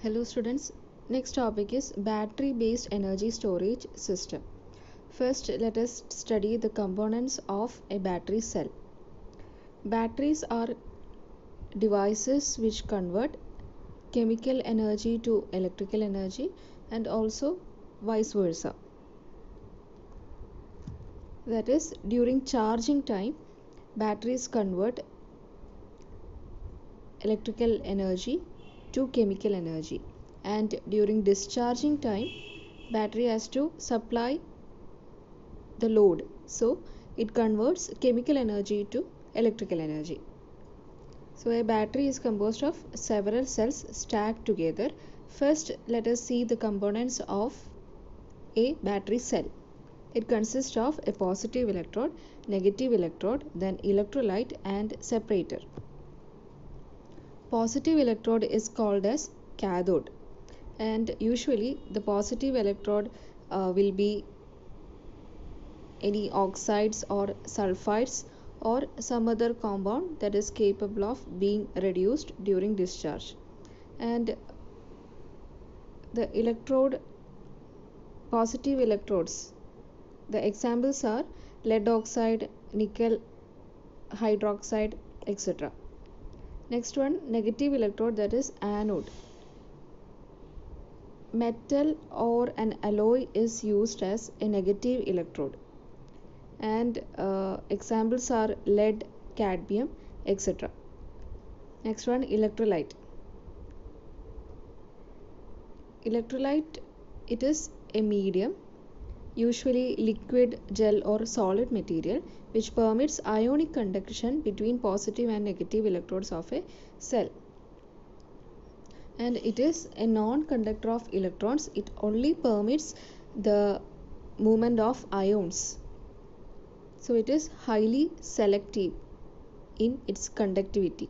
Hello students, next topic is battery based energy storage system. First let us study the components of a battery cell. Batteries are devices which convert chemical energy to electrical energy and also vice versa. That is, during charging time, batteries convert electrical energy to chemical energy, and during discharging time battery has to supply the load, so it converts chemical energy to electrical energy. So a battery is composed of several cells stacked together. First let us see the components of a battery cell. It consists of a positive electrode, negative electrode, then electrolyte and separator. Positive electrode is called as cathode, and usually the positive electrode will be any oxides or sulfides or some other compound that is capable of being reduced during discharge. And the positive electrodes, the examples are lead oxide, nickel hydroxide, etc. Next one, negative electrode, that is anode. Metal or an alloy is used as a negative electrode, and examples are lead, cadmium, etc. Next one, electrolyte. Electrolyte, it is a medium, usually liquid, gel or solid material, which permits ionic conduction between positive and negative electrodes of a cell. And it is a non-conductor of electrons. It only permits the movement of ions. So it is highly selective in its conductivity.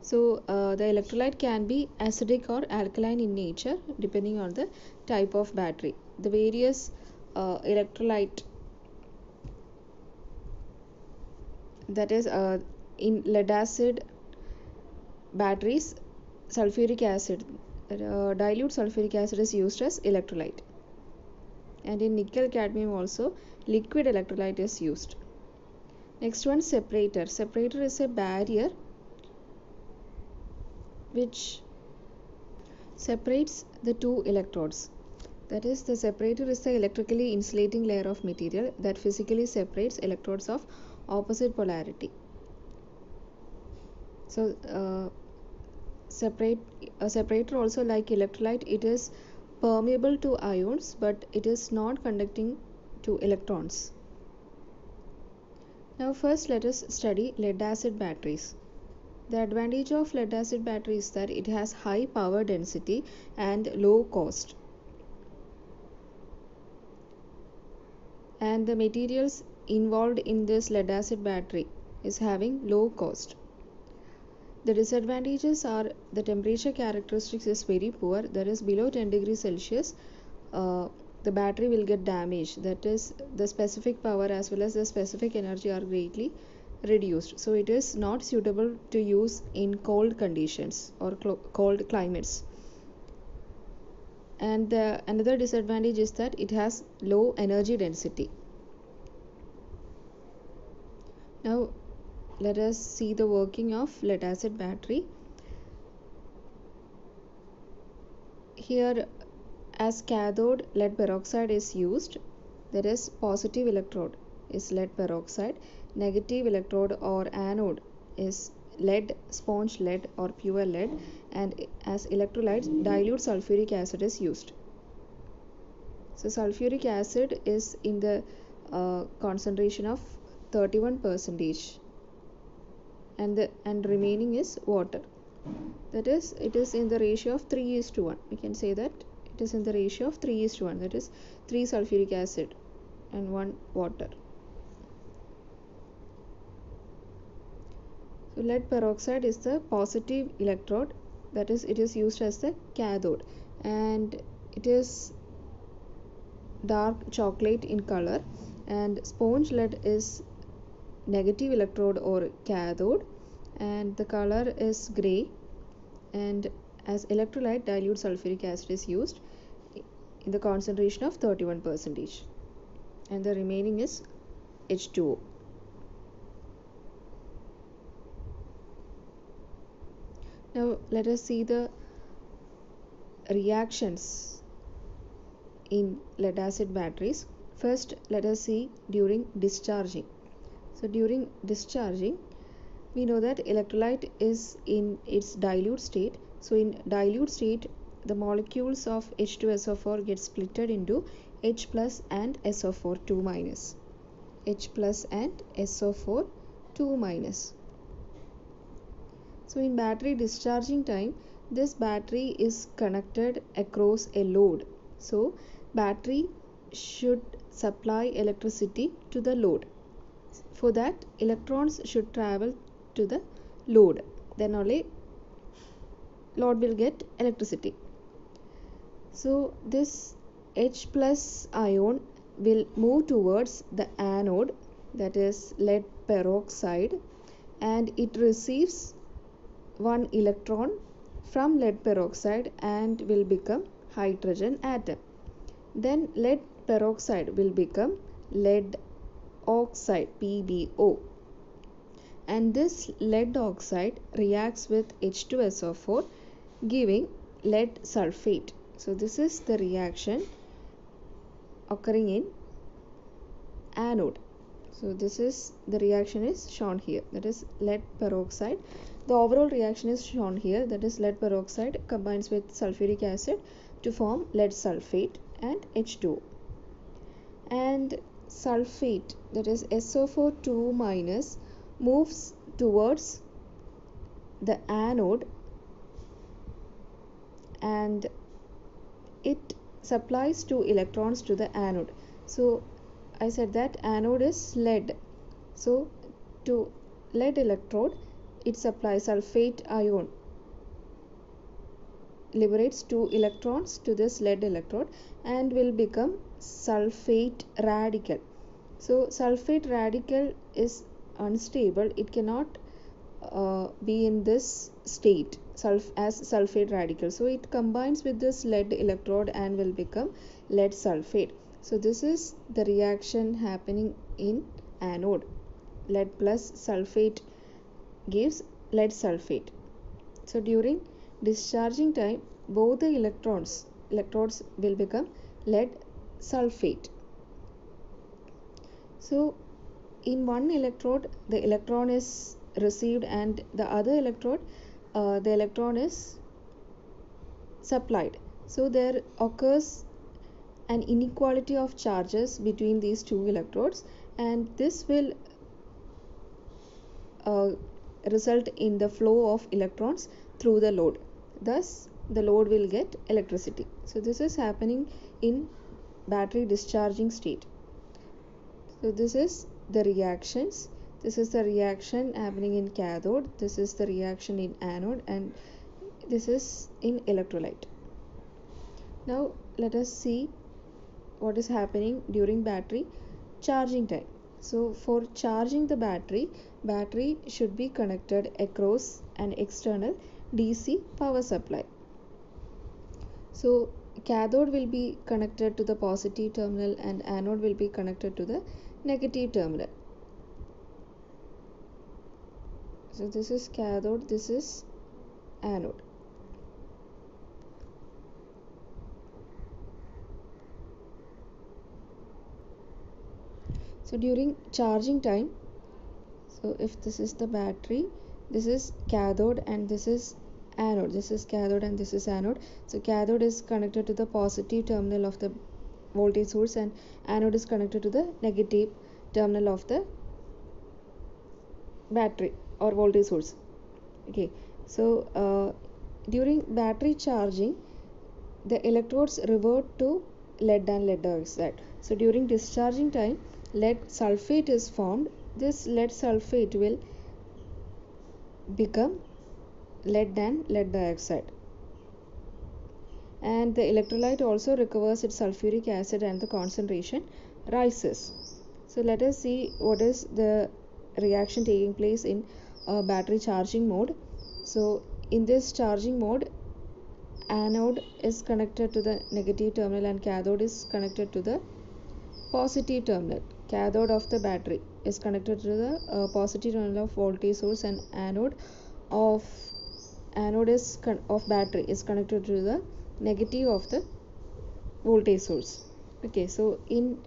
So the electrolyte can be acidic or alkaline in nature depending on the type of battery. The various electrolyte, that is in lead acid batteries, sulfuric acid, dilute sulfuric acid is used as electrolyte, and in nickel cadmium also liquid electrolyte is used. Next one, separator. Separator is a barrier which separates the two electrodes. That is, the separator is the electrically insulating layer of material that physically separates electrodes of opposite polarity. So a separator also, like electrolyte, it is permeable to ions, but it is not conducting to electrons. Now first let us study lead acid batteries. The advantage of lead acid battery is that it has high power density and low cost, and the materials involved in this lead acid battery is having low cost. The disadvantages are the temperature characteristics is very poor, that is below 10 degrees Celsius the battery will get damaged, that is the specific power as well as the specific energy are greatly reduced, so it is not suitable to use in cold conditions or cold climates. And another disadvantage is that it has low energy density. Now let us see the working of lead acid battery. Here as cathode, lead peroxide is used, that is positive electrode is lead peroxide, negative electrode or anode is lead, sponge lead or pure lead, and as electrolytes dilute sulfuric acid is used. So sulfuric acid is in the concentration of 31%, and remaining is water. That is, it is in the ratio of 3:1. We can say that it is in the ratio of 3:1, that is 3 sulfuric acid and 1 water. So lead peroxide is the positive electrode, that is it is used as the cathode, and it is dark chocolate in color, and sponge lead is negative electrode or cathode, and the color is gray, and as electrolyte dilute sulfuric acid is used in the concentration of 31%, and the remaining is H2O. Now let us see the reactions in lead acid batteries. First, let us see during discharging. So during discharging, we know that electrolyte is in its dilute state. So in dilute state, the molecules of H2SO4 get splitted into H plus and SO4 2 minus. H plus and SO4 2 minus. So in battery discharging time, this battery is connected across a load. So battery should supply electricity to the load. For that, electrons should travel to the load. Then only load will get electricity. So this H plus ion will move towards the anode, that is lead peroxide, and it receives one electron from lead peroxide and will become hydrogen atom. Then lead peroxide will become lead oxide, PbO, and this lead oxide reacts with H2SO4 giving lead sulfate. So this is the reaction occurring in anode. So this is the reaction is shown here, that is lead peroxide. The overall reaction is shown here, that is lead peroxide combines with sulfuric acid to form lead sulfate and H2O. And sulfate, that is SO4 2 minus, moves towards the anode and it supplies 2 electrons to the anode. So I said that anode is lead. So to lead electrode, it supplies sulfate ion, liberates 2 electrons to this lead electrode and will become sulfate radical. So sulfate radical is unstable, it cannot be in this state as sulfate radical. So it combines with this lead electrode and will become lead sulfate. So this is the reaction happening in anode. Lead plus sulfate gives lead sulfate. So during discharging time, both the electrodes will become lead sulfate. So in one electrode, the electron is received and the other electrode, the electron is supplied. So there occurs an inequality of charges between these two electrodes, and this will result in the flow of electrons through the load. Thus the load will get electricity. So this is happening in battery discharging state. So this is the reactions. This is the reaction happening in cathode, this is the reaction in anode, and this is in electrolyte. Now let us see what is happening during battery charging time. So for charging the battery should be connected across an external DC power supply. So cathode will be connected to the positive terminal and anode will be connected to the negative terminal. So this is cathode, this is anode. So during charging time, so if this is the battery, this is cathode and this is anode, this is cathode and this is anode. So cathode is connected to the positive terminal of the voltage source and anode is connected to the negative terminal of the battery or voltage source. Okay, so during battery charging, the electrodes revert to lead and lead oxide. So during discharging time, lead sulfate is formed. This lead sulfate will become lead and lead dioxide, and the electrolyte also recovers its sulfuric acid and the concentration rises. So let us see what is the reaction taking place in battery charging mode. So in this charging mode, anode is connected to the negative terminal and cathode is connected to the positive terminal. Cathode of the battery is connected to the positive terminal of voltage source, and of of battery is connected to the negative of the voltage source. Okay, so in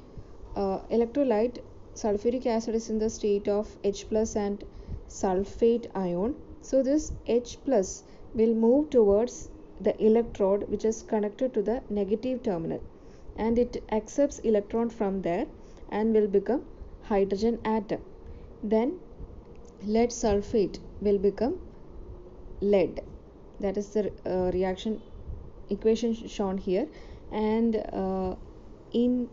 electrolyte, sulfuric acid is in the state of H plus and sulfate ion. So this H plus will move towards the electrode which is connected to the negative terminal, and it accepts electron from there and will become hydrogen atom. Then lead sulfate will become lead. That is the reaction equation shown here. And in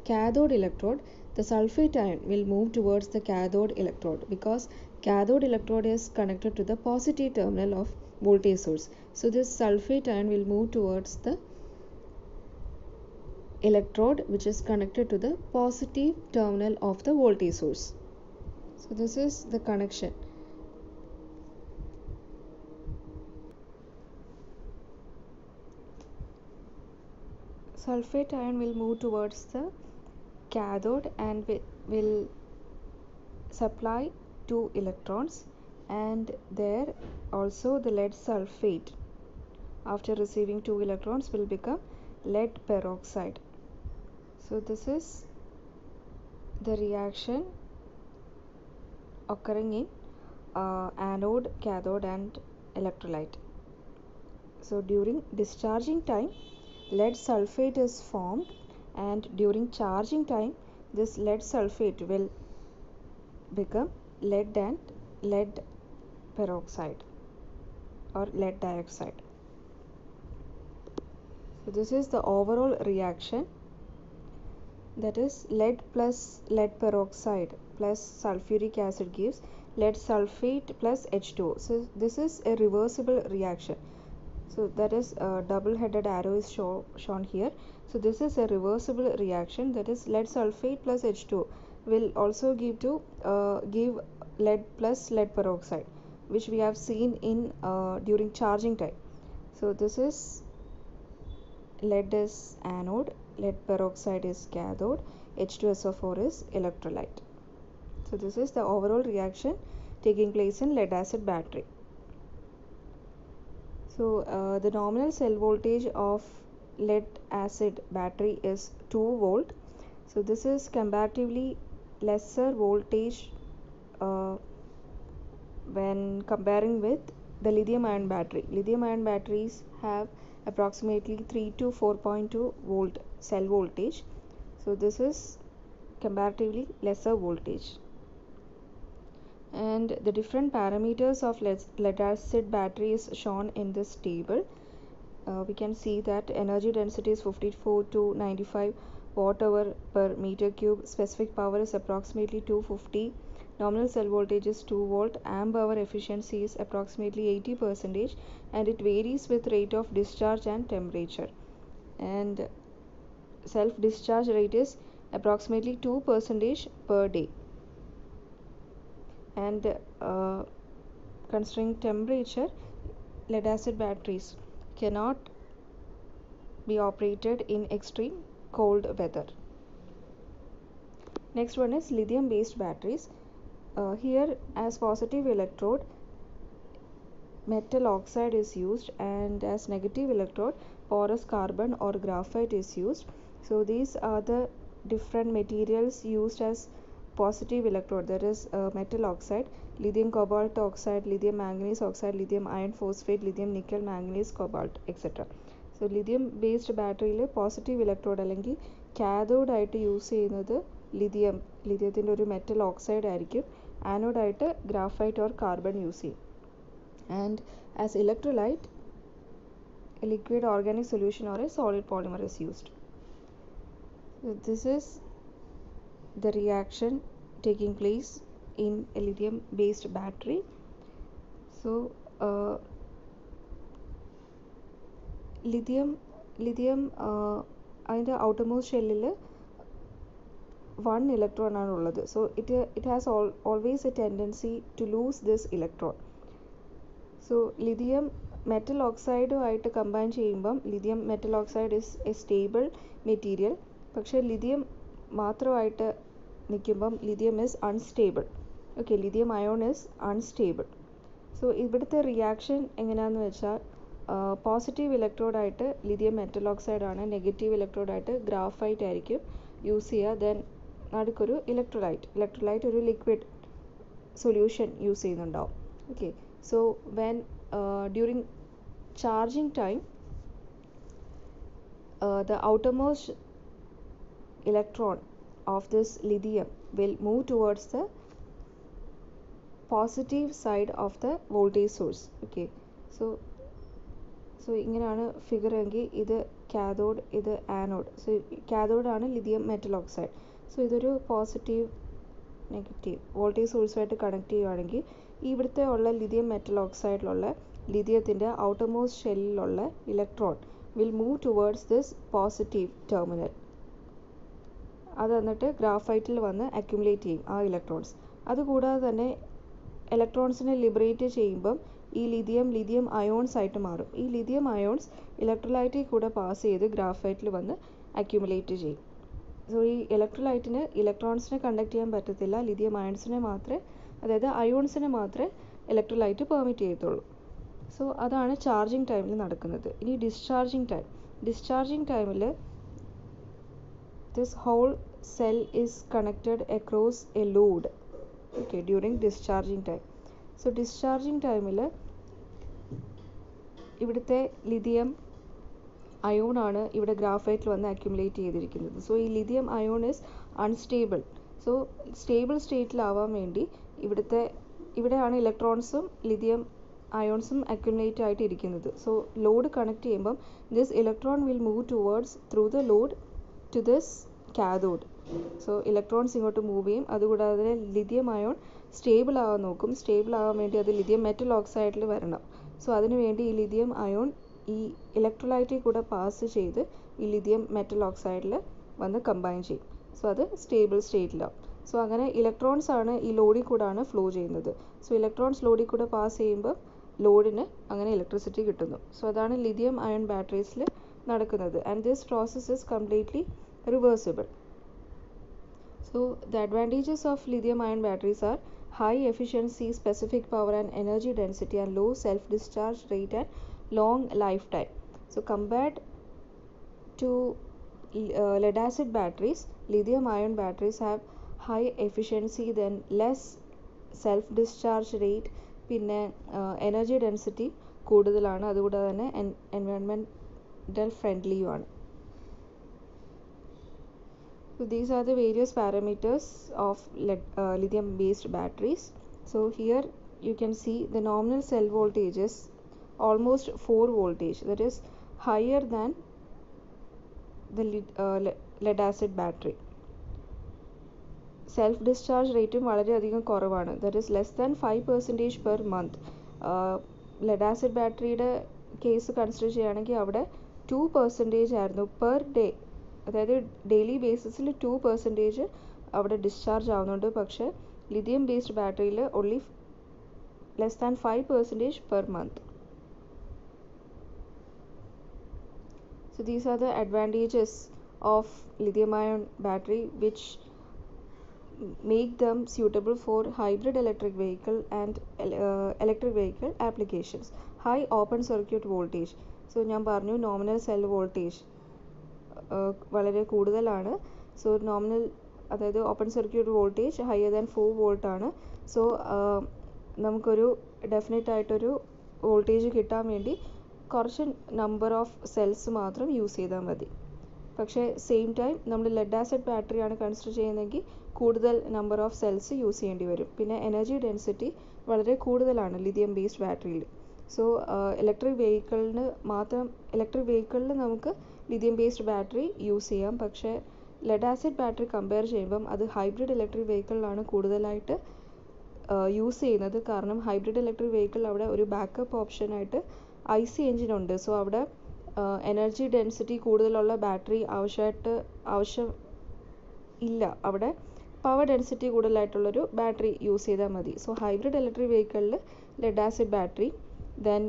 cathode electrode, the sulfate ion will move towards the cathode electrode, because cathode electrode is connected to the positive terminal of voltage source. So this sulfate ion will move towards the electrode which is connected to the positive terminal of the voltage source. So this is the connection. Sulfate ion will move towards the cathode and will supply 2 electrons, and there also the lead sulfate, after receiving 2 electrons, will become lead peroxide. So this is the reaction occurring in anode, cathode and electrolyte. So during discharging time, lead sulfate is formed, and during charging time, this lead sulfate will become lead and lead peroxide or lead dioxide. So this is the overall reaction, that is lead plus lead peroxide plus sulfuric acid gives lead sulfate plus H2O. So this is a reversible reaction. So that is a double-headed arrow is shown here. So this is a reversible reaction, that is lead sulfate plus H2O will also give lead plus lead peroxide, which we have seen in during charging time. So this is lead is anode, lead peroxide is cathode, H2SO4 is electrolyte. So this is the overall reaction taking place in lead acid battery. So the nominal cell voltage of lead acid battery is 2 volt. So this is comparatively lesser voltage when comparing with the lithium ion battery. Lithium ion batteries have approximately 3 to 4.2 volt cell voltage. So this is comparatively lesser voltage. And the different parameters of lead acid battery is shown in this table. We can see that energy density is 54 to 95 watt hour per meter cube, specific power is approximately 250, nominal cell voltage is 2 volt, amp hour efficiency is approximately 80%, and it varies with rate of discharge and temperature, and self discharge rate is approximately 2% per day. And considering temperature, lead acid batteries cannot be operated in extreme cold weather. Next one is lithium based batteries. Here as positive electrode, metal oxide is used, and as negative electrode, porous carbon or graphite is used. So these are the different materials used as positive electrode, that is metal oxide, lithium cobalt oxide, lithium manganese oxide, lithium iron phosphate, lithium nickel manganese cobalt, etc. So lithium based batteryയിൽ positive electrode അല്ലെങ്കിൽ cathode ആയിട്ട് use ചെയ്യുന്നത് ലിഥിയത്തിൻ്റെ ഒരു metal oxide ആയിരിക്കും. ആനോഡായിട്ട് graphite or carbon use ചെയ്യും. And as electrolyte, a liquid organic solution or a solid polymer is used. So this is the reaction taking place in a lithium based battery. So lithium അതിൻ്റെ outermost ഷെല്ലിൽ 1 electron ആണുള്ളത്. So it has always a tendency to lose this electron. So lithium metal oxide ആയിട്ട് combine ചെയ്യുമ്പം lithium metal oxide is a stable material. പക്ഷേ lithium മാത്രമായിട്ട് നിൽക്കുമ്പം lithium is unstable. Okay, lithium ion is unstable. So ഇവിടുത്തെ reaction എങ്ങനെയാണെന്ന് വെച്ചാൽ positive ഇലക്ട്രോഡായിട്ട് lithium metal oxide ആണ്, negative ഇലക്ട്രോഡായിട്ട് graphite ആയിരിക്കും യൂസ് ചെയ്യുക. ദെൻ നടുക്കൊരു ഇലക്ട്രോലൈറ്റ് ഒരു ലിക്വിഡ് സൊല്യൂഷൻ യൂസ് ചെയ്യുന്നുണ്ടാവും. Okay, so when during charging time the outermost electron of this lithium will move towards the positive side of the voltage source. Okay, so ഇങ്ങനെയാണ് figure എങ്കിൽ ഇത് cathode, ഇത് anode. So cathode ആണ് lithium metal oxide. So ഇതൊരു positive negative voltage സോഴ്സുമായിട്ട് connect ചെയ്യുകയാണെങ്കിൽ ഇവിടുത്തെ ഉള്ള ലിഥിയം മെറ്റൽ ഓക്സൈഡിലുള്ള ലിഥിയത്തിൻ്റെ ഔട്ടർമോസ്റ്റ് ഷെല്ലിലുള്ള electron will move towards this positive terminal. അത് എന്നിട്ട് ഗ്രാഫൈറ്റിൽ വന്ന് അക്യുമുലേറ്റ് ചെയ്യും ആ ഇലക്ട്രോൺസ്. അതുകൂടാതെ തന്നെ ഇലക്ട്രോൺസിനെ ലിബറേറ്റ് ചെയ്യുമ്പം ഈ ലിഥിയം അയോൺസ് ആയിട്ട് മാറും. ഈ ലിഥിയം അയോൺസ് ഇലക്ട്രോലൈറ്റിൽ കൂടെ പാസ് ചെയ്ത് ഗ്രാഫൈറ്റിൽ വന്ന് അക്യുമുലേറ്റ് ചെയ്യും. സോ ഈ ഇലക്ട്രോലൈറ്റിന് ഇലക്ട്രോൺസിനെ കണ്ടക്ട് ചെയ്യാൻ പറ്റത്തില്ല, ലിഥിയം അയൺസിനെ മാത്രമേ, അതായത് അയോൺസിനെ മാത്രമേ ഇലക്ട്രോലൈറ്റ് പെർമിറ്റ് ചെയ്യത്തുള്ളൂ. സോ അതാണ് ചാർജിങ് ടൈമിൽ നടക്കുന്നത്. ഇനി ഡിസ്ചാർജിങ് ടൈമിൽ this whole cell is connected across a load. Okay, during discharging time. So discharging ടൈമിൽ ഇവിടുത്തെ ലിഥിയം അയോൺ ആണ് ഇവിടെ ഗ്രാഫൈറ്റിൽ വന്ന് അക്യുമുലേറ്റ് ചെയ്തിരിക്കുന്നത്. സോ ഈ lithium ion is unstable. So stable സ്റ്റേറ്റിലാവാൻ വേണ്ടി ഇവിടെയാണ് ഇലക്ട്രോൺസും ലിഥിയം അയോൺസും അക്യുമുലേറ്റ് ആയിട്ട് ഇരിക്കുന്നത്. സോ ലോഡ് കണക്ട് ചെയ്യുമ്പം this electron will move towards through the load to this cathode. So electrons ഇങ്ങോട്ട് മൂവ് ചെയ്യും. അതുകൂടാതെ ലിഥിയം അയോൺ സ്റ്റേബിൾ ആവാൻ നോക്കും. സ്റ്റേബിൾ ആവാൻ വേണ്ടി അത് ലിഥിയം മെറ്റൽ ഓക്സൈഡിൽ വരണം. സോ അതിനുവേണ്ടി ഈ ലിഥിയം അയോൺ ഈ ഇലക്ട്രോലൈറ്റിൽ കൂടെ പാസ് ചെയ്ത് ഈ ലിഥിയം മെറ്റൽ ഓക്സൈഡിൽ വന്ന് കമ്പൈൻ ചെയ്യും. സോ അത് സ്റ്റേബിൾ സ്റ്റേറ്റിലാവും. സോ അങ്ങനെ ഇലക്ട്രോൺസ് ആണ് ഈ ലോഡിൽ കൂടാണ് ഫ്ലോ ചെയ്യുന്നത്. സോ ഇലക്ട്രോൺസ് ലോഡിൽ കൂടെ പാസ് ചെയ്യുമ്പോൾ ലോഡിന് അങ്ങനെ ഇലക്ട്രിസിറ്റി കിട്ടുന്നു. സോ അതാണ് ലിഥിയം അയൺ ബാറ്ററീസിൽ നടക്കുന്നത്. And this process is completely reversible. So the advantages of lithium ion batteries are high efficiency, specific power and energy density, and low self discharge rate and long lifetime. So compared to lead acid batteries, lithium ion batteries have high efficiency, then less self discharge rate, പിന്നെ energy density കൂടുതലാണ്. അതുകൂടാതെ തന്നെ environmental friendlyയുമാണ്. So these are the various parameters of lithium based batteries. So here you can see the nominal cell voltage is almost 4 voltage, that is higher than the lead acid battery. Self discharge rate വളരെ അധികം കുറവാണ്, that is less than 5% per month. lead acid batteryയുടെ case consider ചെയ്യുകയാണെങ്കിൽ അവിടെ 2% ആയിരുന്നു per day, അതായത് daily ബേസിസിൽ 2% അവിടെ ഡിസ്ചാർജ് ആവുന്നുണ്ട്. പക്ഷേ ലിഥിയം ബേസ്ഡ് ബാറ്ററിയിൽ only less than 5% per month. So these are the advantages of lithium ion battery which make them suitable for hybrid electric vehicle and electric vehicle applications. High open circuit voltage. So ഞാൻ പറഞ്ഞു nominal cell voltage വളരെ കൂടുതലാണ്. So nominal, അതായത് open circuit voltage higher than 4 volt ആണ്. So നമുക്കൊരു definite ആയിട്ടൊരു voltage കിട്ടാൻ വേണ്ടി കുറച്ച് നമ്പർ ഓഫ് സെൽസ് മാത്രം യൂസ് ചെയ്താൽ മതി. പക്ഷേ സെയിം ടൈം നമ്മൾ ലെഡ് ആസിഡ് ബാറ്ററിയാണ് കൺസിഡർ ചെയ്യുന്നതെങ്കിൽ കൂടുതൽ നമ്പർ ഓഫ് സെൽസ് യൂസ് ചെയ്യേണ്ടി വരും. പിന്നെ എനർജി ഡെൻസിറ്റി വളരെ കൂടുതലാണ് ലിഥിയം ബേസ്ഡ് ബാറ്ററിയിൽ. സോ ഇലക്ട്രിക് വെഹിക്കിളിൽ നമുക്ക് ലിഥിയം ബേസ്ഡ് ബാറ്ററി യൂസ് ചെയ്യാം. പക്ഷേ ലെഡ് ആസിഡ് ബാറ്ററി കമ്പയർ ചെയ്യുമ്പം അത് ഹൈബ്രിഡ് ഇലക്ട്രിക് വെഹിക്കിളിലാണ് കൂടുതലായിട്ട് യൂസ് ചെയ്യുന്നത്. കാരണം ഹൈബ്രിഡ് ഇലക്ട്രിക് വെഹിക്കിൾ അവിടെ ഒരു ബാക്കപ്പ് ഓപ്ഷനായിട്ട് IC എഞ്ചിൻ ഉണ്ട്. സോ അവിടെ എനർജി ഡെൻസിറ്റി കൂടുതലുള്ള ബാറ്ററി ഇല്ല, അവിടെ പവർ ഡെൻസിറ്റി കൂടുതലായിട്ടുള്ളൊരു ബാറ്ററി യൂസ് ചെയ്താൽ മതി. സോ ഹൈബ്രിഡ് ഇലക്ട്രിക് വെഹിക്കിളിൽ lead acid battery, then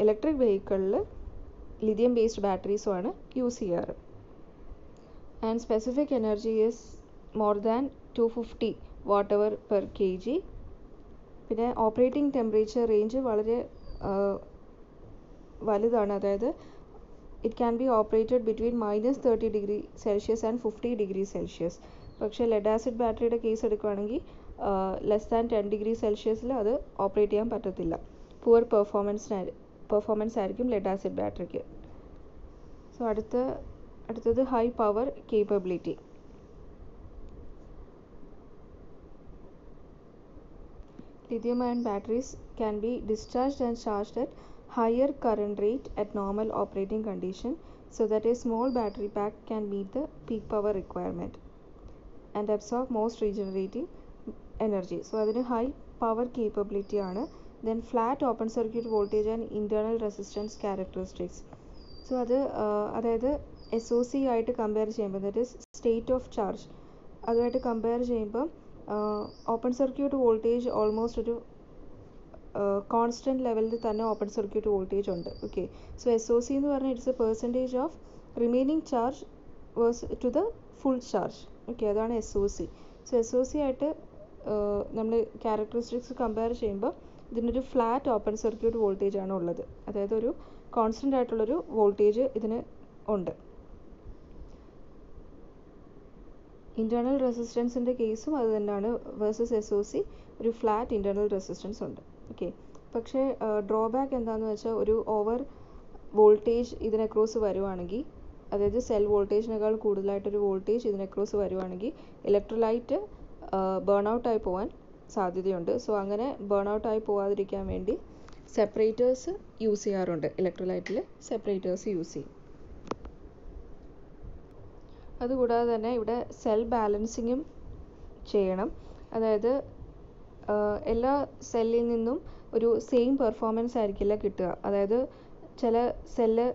electric വെഹിക്കിളിൽ ലിഥിയം ബേസ്ഡ് ബാറ്ററീസുമാണ് യൂസ് ചെയ്യാറ്. And specific energy is more than 250 Wh/kg. പിന്നെ ഓപ്പറേറ്റിംഗ് ടെമ്പറേച്ചർ റേഞ്ച് വളരെ വലുതാണ്, അതായത് it can be operated between -30°C and 50°C. പക്ഷേ ലെഡ് ആസിഡ് ബാറ്ററിയുടെ കേസ് എടുക്കുകയാണെങ്കിൽ ലെസ് ദാൻ 10°C അത് ഓപ്പറേറ്റ് ചെയ്യാൻ പറ്റത്തില്ല. പുവർ പെർഫോമൻസ് ആയിരിക്കും ലെഡ് ആസിഡ് ബാറ്ററിക്ക്. സോ അടുത്തത് high power capability. Lithium ion batteries can be discharged and charged at higher current rate at normal operating condition, so that a small battery pack can meet the peak power requirement and absorb most regenerating energy. So അതിന് high power capability ആണ്. Then flat open circuit voltage and internal resistance characteristics. So അതായത് SOC ആയിട്ട് compare ചെയ്യുമ്പോൾ, that is state of charge, അതുമായിട്ട് compare ചെയ്യുമ്പോൾ open circuit voltage almost ഒരു constant ലെവലിൽ തന്നെ ഓപ്പൺ സർക്യൂട്ട് വോൾട്ടേജ് ഉണ്ട്. ഓക്കെ, സോ SOC എന്ന് പറഞ്ഞാൽ it's a percentage of remaining charge to the full charge. Okay, അതാണ് SOC. സോ SOC ആയിട്ട് നമ്മൾ ക്യാരക്ടറിസ്റ്റിക്സ് കമ്പയർ ചെയ്യുമ്പോൾ ഇതിനൊരു ഫ്ലാറ്റ് ഓപ്പൺ സർക്യൂട്ട് വോൾട്ടേജ് ആണ് ഉള്ളത്, അതായത് ഒരു കോൺസ്റ്റൻ്റ് ആയിട്ടുള്ളൊരു വോൾട്ടേജ് ഇതിന് ഉണ്ട്. ഇൻറ്റേർണൽ റെസിസ്റ്റൻസിൻ്റെ കേസും അത് തന്നെയാണ്. വേഴ്സസ് SOC ഒരു ഫ്ലാറ്റ് ഇൻറ്റേർണൽ റെസിസ്റ്റൻസ് ഉണ്ട്. ഓക്കെ, പക്ഷേ ഡ്രോബാക്ക് എന്താണെന്ന് വെച്ചാൽ ഒരു ഓവർ വോൾട്ടേജ് ഇതിന് അക്രോസ് വരുവാണെങ്കിൽ, അതായത് സെൽ വോൾട്ടേജിനേക്കാൾ കൂടുതലായിട്ടൊരു വോൾട്ടേജ് ഇതിന് അക്രോസ് വരുവാണെങ്കിൽ ഇലക്ട്രോലൈറ്റ് ബേൺ ഔട്ടായി പോകാൻ സാധ്യതയുണ്ട്. സോ അങ്ങനെ ബേൺ ഔട്ടായി പോകാതിരിക്കാൻ വേണ്ടി സെപ്പറേറ്റേഴ്സ് യൂസ് ചെയ്യാറുണ്ട്. ഇലക്ട്രോലൈറ്റിൽ സെപ്പറേറ്റേഴ്സ് യൂസ് ചെയ്യും. അതുകൂടാതെ തന്നെ ഇവിടെ സെൽ ബാലൻസിങ്ങും ചെയ്യണം. അതായത് എല്ലാ സെല്ലിൽ നിന്നും ഒരു സെയിം പെർഫോമൻസ് ആയിരിക്കില്ല കിട്ടുക. അതായത് ചില സെല്ല്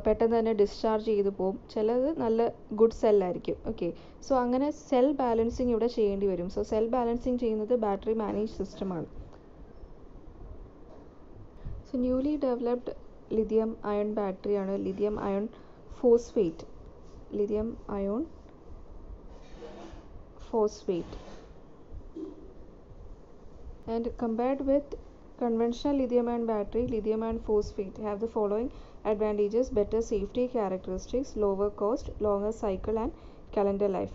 പെട്ടെന്ന് തന്നെ ഡിസ്ചാർജ് ചെയ്ത് പോകും, ചിലത് നല്ല ഗുഡ് സെല്ലായിരിക്കും. ഓക്കെ, സോ അങ്ങനെ സെൽ ബാലൻസിങ് ഇവിടെ ചെയ്യേണ്ടി വരും. സോ സെൽ ബാലൻസിങ് ചെയ്യുന്നത് ബാറ്ററി മാനേജ് സിസ്റ്റമാണ്. So newly developed lithium iron ബാറ്ററിയാണ് lithium iron phosphate. And compared with conventional lithium ion battery, lithium ion phosphate have the following advantages: better safety characteristics, lower cost, longer cycle and calendar life.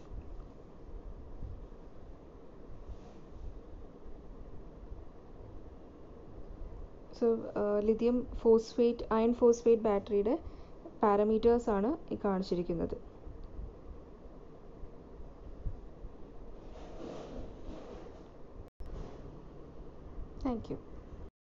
So lithium phosphate iron phosphate batteryയുടെ parameters ആണ് ഈ കാണിച്ചിരിക്കുന്നത്. Thank you.